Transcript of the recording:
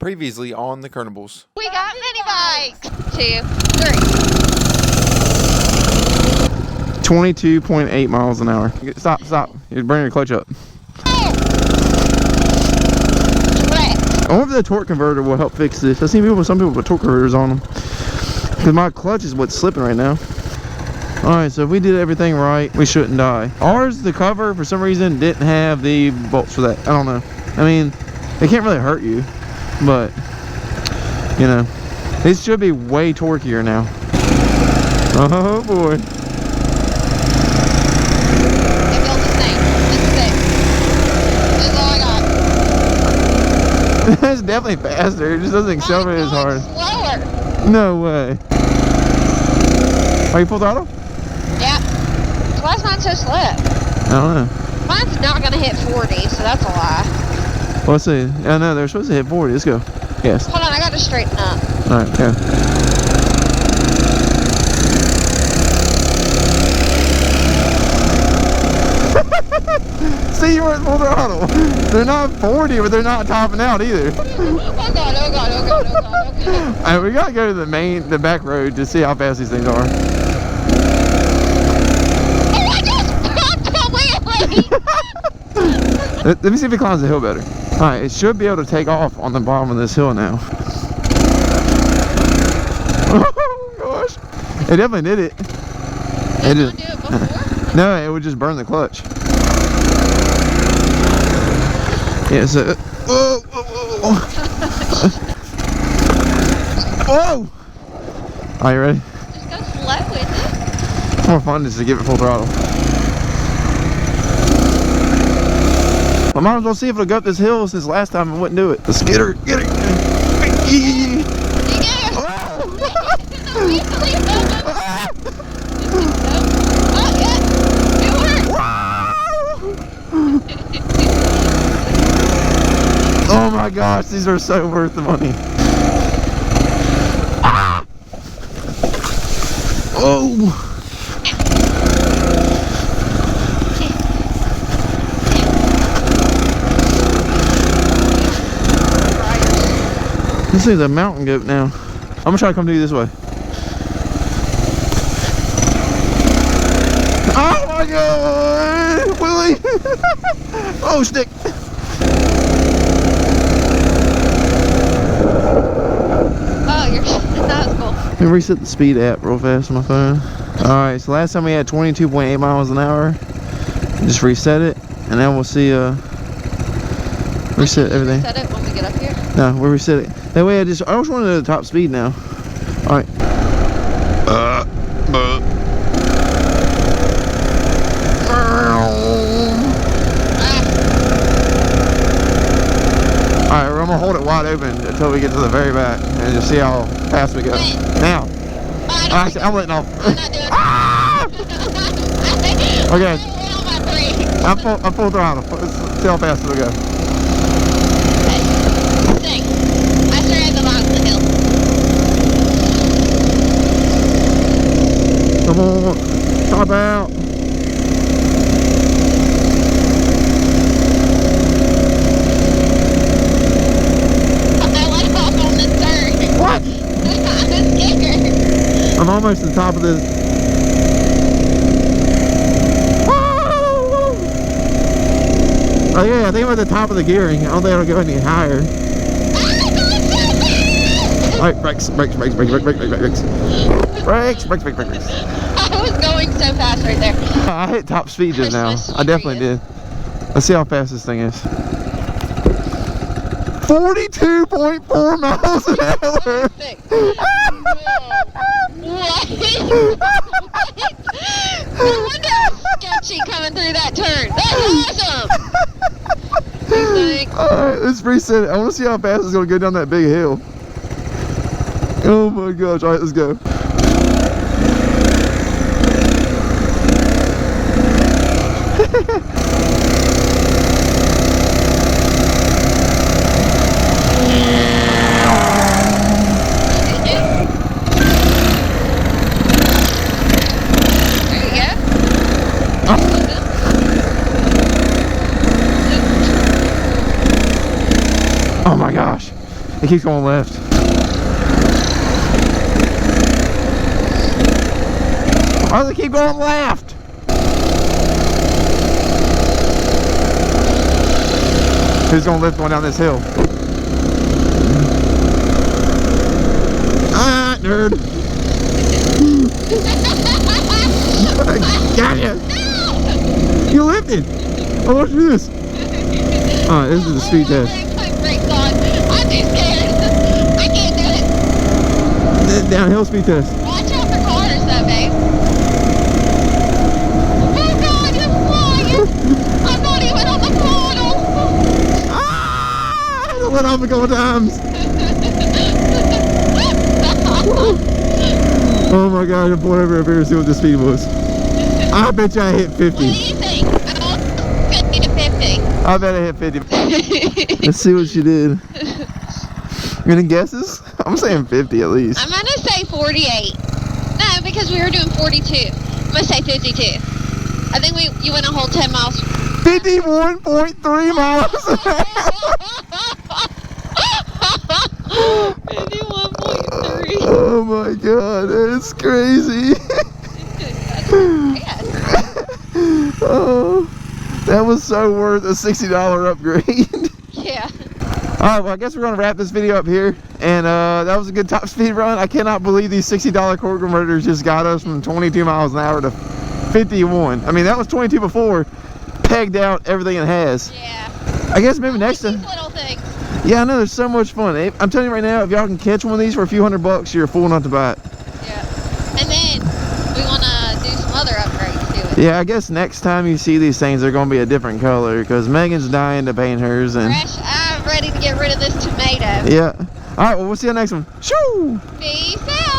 Previously on the Kernables. We got mini bikes. 2, 3. 22.8 miles an hour. Stop, stop. You're bringing your clutch up. I wonder if the torque converter will help fix this. I've seen some people put torque converters on them. Because my clutch is what's slipping right now. Alright, so if we did everything right, we shouldn't die. Ours, the cover, for some reason, didn't have the bolts for that. I don't know. I mean, it can't really hurt you. But, you know, it should be way torqueier now. Oh boy. It feels the same. It's the same. That's all I got. It's definitely faster. It just doesn't accelerate as hard. Slower. No way. Are you full throttle? Yeah. Why is mine so slow? I don't know. Mine's not going to hit 40, so that's a lie. Well, let's see. I know they're supposed to hit 40. Let's go. Yes. Hold on, I got to straighten up. Alright, go. See, you were at full throttle. They're not 40, but they're not topping out either. Oh god, oh god, oh god, oh god, oh god. Alright, we gotta go to the back road to see how fast these things are. Oh, I just popped the wheelie! Let me see if it climbs the hill better. Alright, it should be able to take off on the bottom of this hill now. Oh gosh. It definitely did it. Did you do it before? No, it would just burn the clutch. Yeah, so whoa, whoa, whoa. Whoa! Are you ready? Just go slow with it. It's more fun just to give it full throttle. I might as well see if it'll go up this hill since last time it wouldn't do it. Let's get her, get her. You get it. Oh. Oh, yeah. It worked. Oh my gosh, these are so worth the money. Ah. Oh. This is a mountain goat now. I'm gonna try to come to you this way. Oh my god! Willie! Oh, stick! Oh, that was cool. Let me reset the speed app real fast on my phone. Alright, so last time we had 22.8 miles an hour. Just reset it, and then we'll see, reset everything. Reset it when we get up here? No, we'll reset it. That way I just want to know the top speed now. Alright. Alright, we're gonna hold it wide open until we get to the very back and just see how fast we go. Now. Actually, I'm letting off. I'm not doing it. Ah! Okay. I'm full throttle. Let's see how fast it'll go. Sing. I start at the bottom of the hill. Come on. Top out. I let off on the turn. What? I'm scared. I'm almost to the top of this. Oh yeah, I think I'm at the top of the gearing. I don't think it'll go any higher. Alright, brakes, brakes, brakes, brakes, brakes, brakes, brakes, brakes. Brakes, brakes, brakes, brakes, brakes. I was going so fast right there. I hit top speed just now. Christmas I definitely tree. did. Let's see how fast this thing is. 42.4 miles an hour. Perfect. What? No wonder it's sketchy coming through that turn. That's awesome. Alright, let's reset it. I want to see how fast it's going to go down that big hill. Oh my gosh. Alright, let's go. Oh my gosh. It keeps going left. Why does it keep going left? Who's going left going down this hill? Ah, nerd. I got you. You lifted. Oh, let's do this. Alright, this is the speed test. I'm too scared. I can't do it. Downhill speed test. Watch out for cars though, babe. Oh God, you're flying. I'm not even on the throttle. Ah! I went off a couple times. Oh my God, I'm pulling over up here to see what the speed was. I bet you I hit 50. What do you think? 50 to 50. I bet I hit 50. Let's see what she did. Any guesses? I'm saying 50 at least. I'm gonna say 48. No, because we were doing 42. I'm gonna say 52. I think you went a whole 10 miles. 51.3 miles an hour. 51.3. Oh my God, that's crazy. Oh, that was so worth a $60 upgrade. Yeah. Alright, well I guess we're going to wrap this video up here. And that was a good top speed run. I cannot believe these $60 quarter converters just got us from 22 miles an hour to 51. I mean, that was 22 before. Pegged out everything it has. Yeah. I guess maybe next time. These little things. Yeah, I know, they're so much fun. I'm telling you right now, if y'all can catch one of these for a few $100, you're a fool not to buy it. Yeah. And then we want to do some other upgrades to it. Yeah, I guess next time you see these things, they're going to be a different color because Megan's dying to paint hers. And Fresh, I'm ready to get rid of this tomato. yeah. All right, well, we'll see you next one. Shoo! Peace out.